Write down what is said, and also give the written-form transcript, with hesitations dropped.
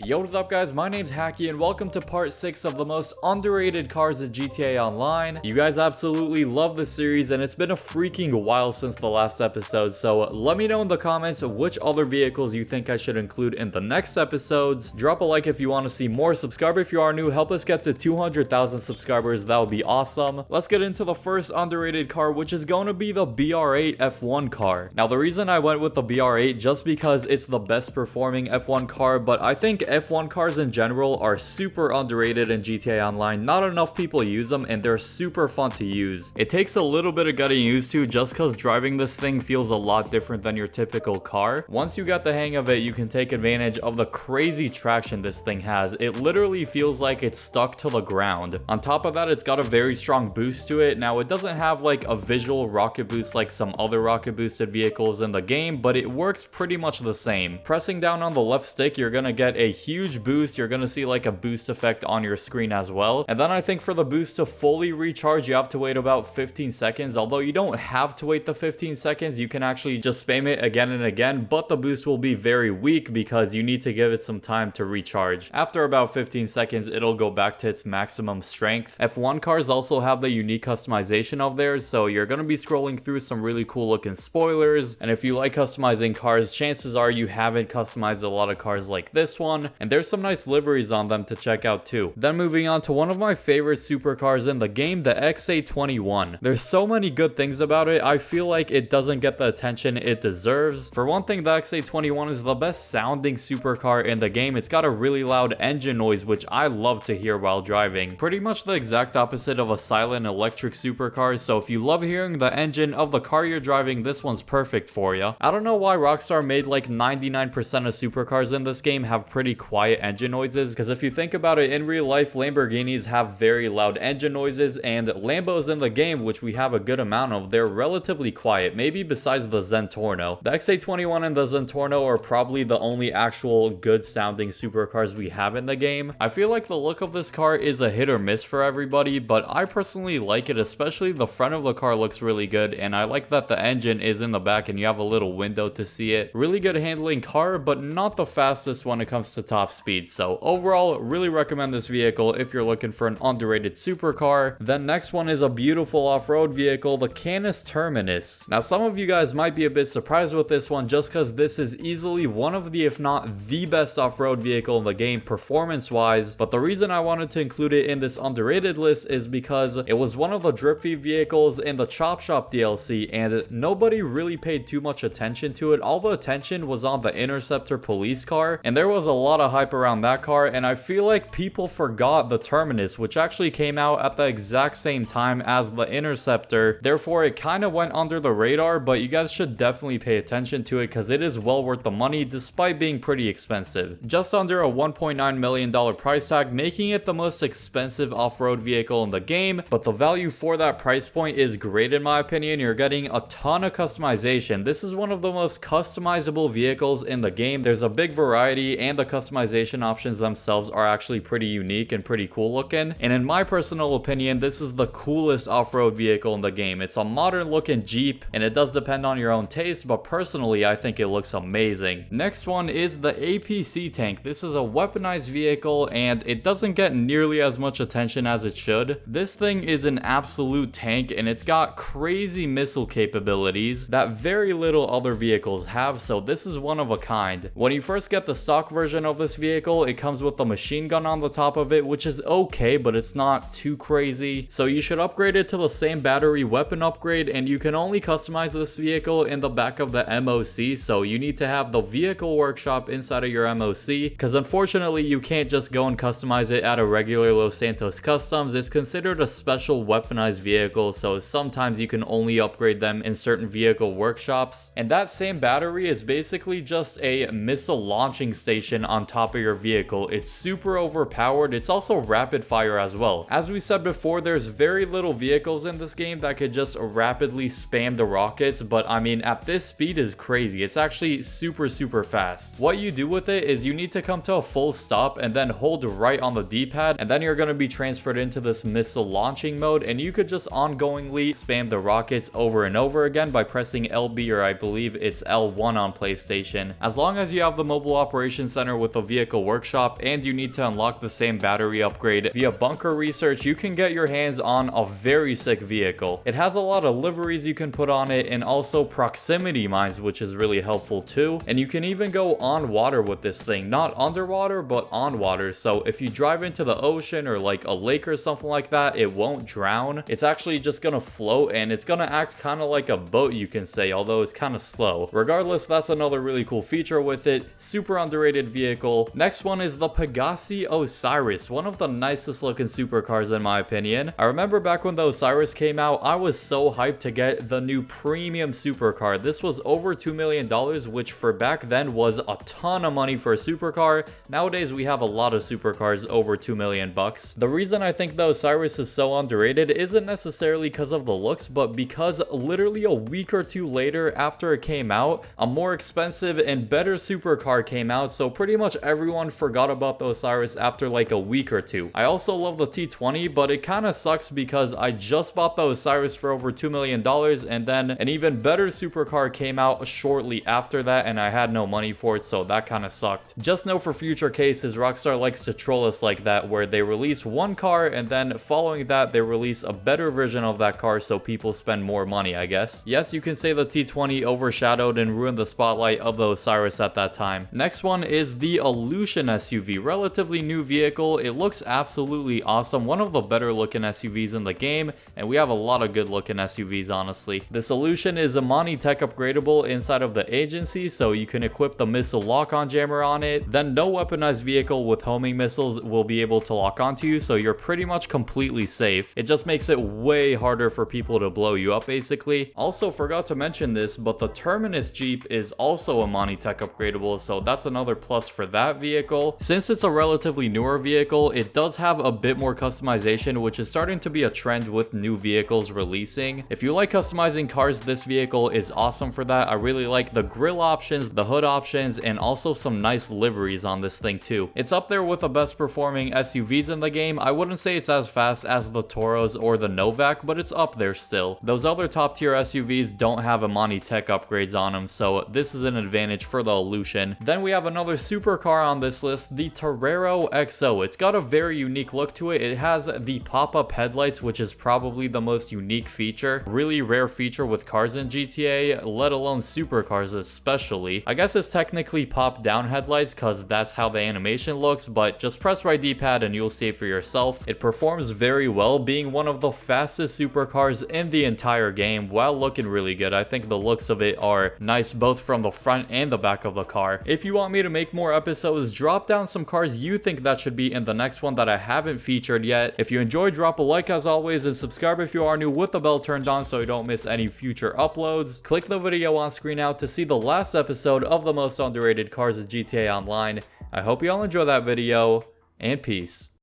Yo, what's up guys, my name's Hakiii and welcome to part 6 of the most underrated cars at GTA Online. You guys absolutely love this series and it's been a freaking while since the last episode, so let me know in the comments which other vehicles you think I should include in the next episodes. Drop a like if you want to see more, subscribe if you are new, help us get to 200,000 subscribers, that would be awesome. Let's get into the first underrated car, which is going to be the BR8 F1 car. Now the reason I went with the BR8 just because it's the best performing F1 car, but I think F1 cars in general are super underrated in GTA Online. Not enough people use them and they're super fun to use. It takes a little bit of getting used to just because driving this thing feels a lot different than your typical car. Once you get the hang of it, you can take advantage of the crazy traction this thing has. It literally feels like it's stuck to the ground. On top of that, it's got a very strong boost to it. Now it doesn't have like a visual rocket boost like some other rocket boosted vehicles in the game, but it works pretty much the same. Pressing down on the left stick, you're gonna get a huge boost. You're gonna see like a boost effect on your screen as well. And then I think for the boost to fully recharge, you have to wait about 15 seconds. Although you don't have to wait the 15 seconds, you can actually just spam it again and again, but the boost will be very weak because you need to give it some time to recharge. After about 15 seconds, it'll go back to its maximum strength. F1 cars also have the unique customization of theirs, so you're gonna be scrolling through some really cool looking spoilers. And if you like customizing cars, chances are you haven't customized a lot of cars like this one. And there's some nice liveries on them to check out too. Then moving on to one of my favorite supercars in the game, the XA21. There's so many good things about it, I feel like it doesn't get the attention it deserves. For one thing, the XA21 is the best sounding supercar in the game. It's got a really loud engine noise, which I love to hear while driving. Pretty much the exact opposite of a silent electric supercar, so if you love hearing the engine of the car you're driving, this one's perfect for you. I don't know why Rockstar made like 99% of supercars in this game have pretty quiet engine noises, because if you think about it, in real life Lamborghinis have very loud engine noises, and Lambos in the game, which we have a good amount of, they're relatively quiet, maybe besides the Zentorno. The XA21 and the Zentorno are probably the only actual good sounding supercars we have in the game. I feel like the look of this car is a hit or miss for everybody, but I personally like it, especially the front of the car looks really good, and I like that the engine is in the back and you have a little window to see it. Really good handling car, but not the fastest when it comes to top speed. So overall, really recommend this vehicle if you're looking for an underrated supercar. Then next one is a beautiful off-road vehicle, the Canis Terminus. Now some of you guys might be a bit surprised with this one just because this is easily one of the, if not the best off-road vehicle in the game performance wise, but the reason I wanted to include it in this underrated list is because it was one of the drip feed vehicles in the Chop Shop DLC and nobody really paid too much attention to it. All the attention was on the Interceptor police car, and there was a lot of hype around that car, and I feel like people forgot the Terminus, which actually came out at the exact same time as the Interceptor. Therefore it kind of went under the radar, but you guys should definitely pay attention to it because it is well worth the money despite being pretty expensive. Just under a $1.9 million price tag, making it the most expensive off-road vehicle in the game, but the value for that price point is great in my opinion. You're getting a ton of customization. This is one of the most customizable vehicles in the game. There's a big variety and the customization options themselves are actually pretty unique and pretty cool looking. And in my personal opinion, this is the coolest off-road vehicle in the game. It's a modern looking Jeep and it does depend on your own taste, but personally I think it looks amazing. Next one is the APC Tank. This is a weaponized vehicle and it doesn't get nearly as much attention as it should. This thing is an absolute tank and it's got crazy missile capabilities that very little other vehicles have, so this is one of a kind. When you first get the stock version of this vehicle, it comes with a machine gun on the top of it, which is okay, but it's not too crazy. So you should upgrade it to the same battery weapon upgrade, and you can only customize this vehicle in the back of the MOC, so you need to have the vehicle workshop inside of your MOC, because unfortunately you can't just go and customize it at a regular Los Santos Customs. It's considered a special weaponized vehicle, so sometimes you can only upgrade them in certain vehicle workshops. And that same battery is basically just a missile launching station on top of your vehicle. It's super overpowered. It's also rapid fire as well. As we said before, there's very little vehicles in this game that could just rapidly spam the rockets, but I mean at this speed is crazy. It's actually super fast. What you do with it is you need to come to a full stop and then hold right on the D-pad, and then you're going to be transferred into this missile launching mode, and you could just ongoingly spam the rockets over and over again by pressing LB, or I believe it's L1 on PlayStation. As long as you have the mobile operations center, with a vehicle workshop and you need to unlock the same battery upgrade via bunker research, you can get your hands on a very sick vehicle. It has a lot of liveries you can put on it and also proximity mines, which is really helpful too. And you can even go on water with this thing, not underwater, but on water. So if you drive into the ocean or like a lake or something like that, it won't drown. It's actually just gonna float and it's gonna act kind of like a boat, you can say, although it's kind of slow. Regardless, that's another really cool feature with it. Super underrated vehicle. Next one is the Pagi Osiris, one of the nicest looking supercars in my opinion. I remember back when the Osiris came out, I was so hyped to get the new premium supercar. This was over $2 million, which for back then was a ton of money for a supercar. Nowadays, we have a lot of supercars over $2 million bucks. The reason I think the Osiris is so underrated isn't necessarily because of the looks, but because literally a week or two later after it came out, a more expensive and better supercar came out, so pretty much everyone forgot about the Osiris after like a week or two. I also love the T20, but it kind of sucks because I just bought the Osiris for over $2 million and then an even better supercar came out shortly after that and I had no money for it, so that kind of sucked. Just know for future cases, Rockstar likes to troll us like that, where they release one car and then following that they release a better version of that car so people spend more money, I guess. Yes, you can say the T20 overshadowed and ruined the spotlight of the Osiris at that time. Next one is the Illusion SUV, relatively new vehicle. It looks absolutely awesome, one of the better looking SUVs in the game, and we have a lot of good looking SUVs honestly. This Illusion is Amani tech upgradable inside of the agency, so you can equip the missile lock-on jammer on it. Then no weaponized vehicle with homing missiles will be able to lock onto you, so you're pretty much completely safe. It just makes it way harder for people to blow you up basically. Also forgot to mention this, but the Terminus Jeep is also Amani tech upgradable, so that's another plus for that vehicle. Since it's a relatively newer vehicle, it does have a bit more customization, which is starting to be a trend with new vehicles releasing. If you like customizing cars, this vehicle is awesome for that. I really like the grille options, the hood options, and also some nice liveries on this thing too. It's up there with the best performing SUVs in the game. I wouldn't say it's as fast as the Toros or the Novak, but it's up there still. Those other top tier SUVs don't have Amani tech upgrades on them, so this is an advantage for the Illusion. Then we have another supercar on this list, the Terrero XO. It's got a very unique look to it. It has the pop-up headlights, which is probably the most unique feature. Really rare feature with cars in GTA, let alone supercars especially. I guess it's technically pop-down headlights because that's how the animation looks, but just press right D-pad and you'll see it for yourself. It performs very well, being one of the fastest supercars in the entire game while looking really good. I think the looks of it are nice both from the front and the back of the car. If you want me to make more episodes, drop down some cars you think that should be in the next one that I haven't featured yet. If you enjoyed, drop a like as always and subscribe if you are new with the bell turned on so you don't miss any future uploads. Click the video on screen now to see the last episode of the most underrated cars of GTA Online. I hope you all enjoy that video, and peace.